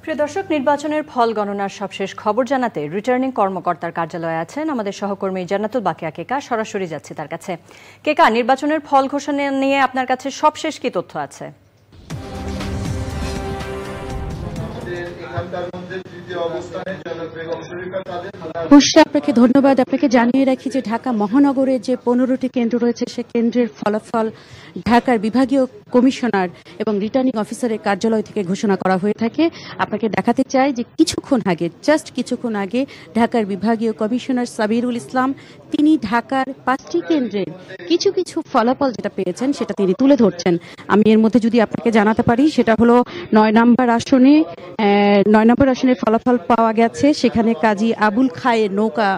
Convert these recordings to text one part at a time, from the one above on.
প্রিয় দর্শক, নির্বাচনের ফল গণনার সবশেষ খবর জানাতে রিটার্নিং কর্মকর্তার কার্যালয়ে আছেন আমাদের সহকর্মী জান্নাতুল বাকিয়া কেকা। সরাসরি যাচ্ছে তার কাছে। কেকা, নির্বাচনের ফল ঘোষণা নিয়ে আপনার কাছে সবশেষ কি তথ্য আছে? আপনাকে ধন্যবাদ। আপনাকে জানিয়ে রাখি যে ঢাকা মহানগরের যে 15টি কেন্দ্র রয়েছে সে কেন্দ্রের ফলাফল ঢাকার বিভাগীয় কমিশনার এবং রিটার্নিং অফিসারের কার্যালয় থেকে ঘোষণা করা হয়ে থাকে। আপনাকে দেখাতে চাই যে কিছুক্ষণ আগে ঢাকার বিভাগীয় কমিশনার সাবিরুল ইসলাম তিনি ঢাকার 5টি কেন্দ্রের কিছু ফলাফল যেটা পেয়েছেন সেটা তিনি তুলে ধরছেন। আমি এর মধ্যে যদি আপনাকে জানাতে পারি সেটা হলো 9 নম্বর আসনের ফলাফল পাওয়া গেছে। সেখানে কাজী আবুল খায়ের নৌকা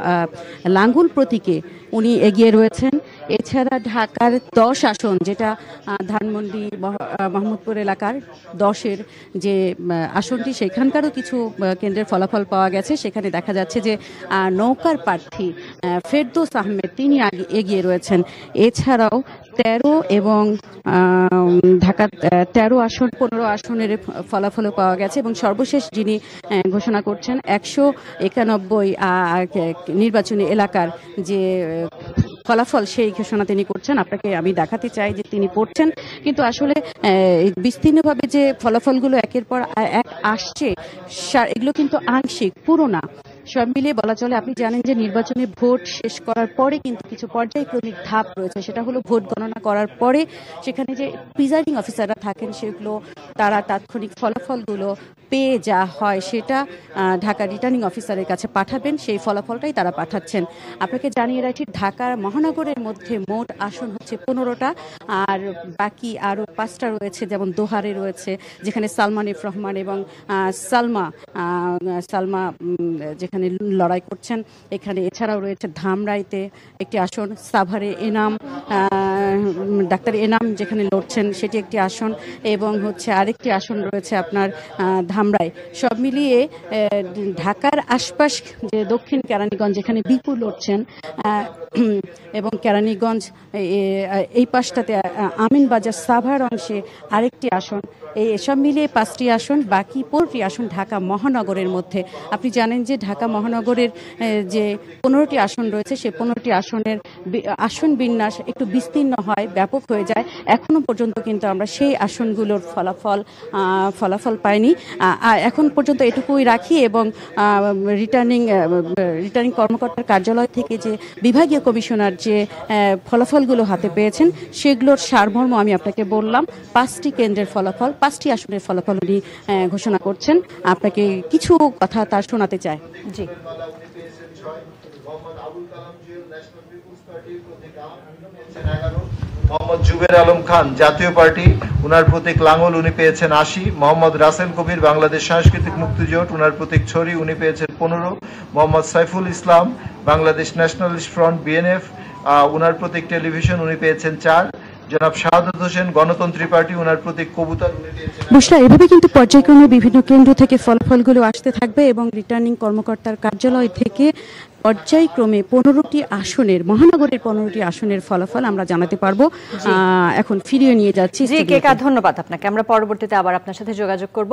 লাঙ্গুল প্রতীকে উনি এগিয়ে রয়েছেন। এছাড়া ঢাকার 10 আসন, যেটা ধানমন্ডি মোহাম্মদপুর এলাকার 10-এর যে আসনটি, সেখানকারও কিছু কেন্দ্রের ফলাফল পাওয়া গেছে। সেখানে দেখা যাচ্ছে যে নৌকার প্রার্থী ফেরদৌস আহমেদ তিনি এগিয়ে রয়েছেন। এছাড়াও 13 এবং ঢাকা 13 আসন 15 আসনের ফলাফলও পাওয়া গেছে এবং সর্বশেষ যিনি ঘোষণা করছেন 191 নির্বাচনী এলাকার যে ফলাফল সেই ঘোষণা তিনি করছেন। আপনাকে আমি দেখাতে চাই যে তিনি পড়ছেন, কিন্তু আসলে বিস্তীর্ণভাবে যে ফলাফলগুলো একের পর এক আসছে এগুলো কিন্তু আংশিক, পুরো না। সব মিলিয়ে বলা চলে, আপনি জানেন যে নির্বাচনে ভোট শেষ করার পরে কিন্তু কিছু পর্যায়ক্রমিক ধাপ রয়েছে। সেটা হলো ভোট গণনা করার পরে সেখানে যে প্রিজাইডিং অফিসাররা থাকেন সেগুলো তারা তাৎক্ষণিক ফলাফলগুলো পেয়ে যা হয় সেটা ঢাকা রিটার্নিং অফিসারের কাছে পাঠাবেন। সেই ফলাফলটাই তারা পাঠাচ্ছেন। আপনাকে জানিয়ে রাখি ঢাকা মহানগরের মধ্যে মোট আসন হচ্ছে 15টা, আর বাকি আরও 5টা রয়েছে, যেমন দোহারে রয়েছে যেখানে সালমান এফ রহমান এবং সালমা যেখানে লড়াই করছেন এখানে। এছাড়াও রয়েছে ধামরাইতে একটি আসন, সাভারে ডাক্তার এনাম যেখানে লড়ছেন সেটি একটি আসন, এবং হচ্ছে আরেকটি আসন রয়েছে আপনার ধামরাই। সব মিলিয়ে ঢাকার আশপাশ যে দক্ষিণ কেরানীগঞ্জ যেখানে বিপুল লড়ছেন এবং কেরানীগঞ্জ এই পাশটাতে আমিনবাজার সাভার অংশে আরেকটি আসন, সব মিলিয়ে 5টি আসন, বাকি 15টি আসন ঢাকা মহানগরের মধ্যে। আপনি জানেন যে ঢাকা মহানগরের যে 15টি আসন রয়েছে সেই 15টি আসনের আসন বিন্যাস একটু বিস্তীর্ণ হয়, ব্যাপক হয়ে যায়। এখনো পর্যন্ত কিন্তু আমরা সেই আসনগুলোর ফলাফল পাইনি। এখন পর্যন্ত এটুকুই রাখি, এবং রিটার্নিং কর্মকর্তার কার্যালয় থেকে যে বিভাগীয় কমিশনার যে ফলাফলগুলো হাতে পেয়েছেন সেগুলোর সারমর্ম আমি আপনাকে বললাম। 5টি কেন্দ্রের ফলাফল, 5টি আসনের ফলাফল উনি ঘোষণা করছেন। আপনাকে কিছু কথা তার শোনাতে চাই। জি। মোহাম্মদ জুবের আলম খান জাতীয় পার্টি, উনার প্রতীক লাঙ্গল, উনি পেয়েছেন 80। মোহাম্মদ রাসেল কবির বাংলাদেশ সাংস্কৃতিক মুক্তিজোট, উনার প্রতীক ছড়ি, উনি পেয়েছেন 15। Mohammad Saiful Islam Bangladesh nationalist front BNF, উনার প্রতীক টেলিভিশন, উনি পেয়েছেন 4। জনাব শাহাদাত হোসেন গণতন্ত্রী পার্টি, উনার প্রতীক কবুতর, উনি পেয়েছেন। বুঝলা, এভাবে কিন্তু পর্যায়ক্রমে বিভিন্ন কেন্দ্র থেকে ফলাফলগুলো আসতে থাকবে এবং রিটার্নিং কর্মকর্তার কার্যালয় থেকে পর্যায়ক্রমে 15টি আসনের, মহানগরের 15টি আসনের ফলাফল আমরা জানাতে পারবো। এখন ফিরিয়ে নিয়ে যাচ্ছি। জি কেকা, ধন্যবাদ আপনাকে। আমরা পরবর্তীতে আবার আপনার সাথে যোগাযোগ করব।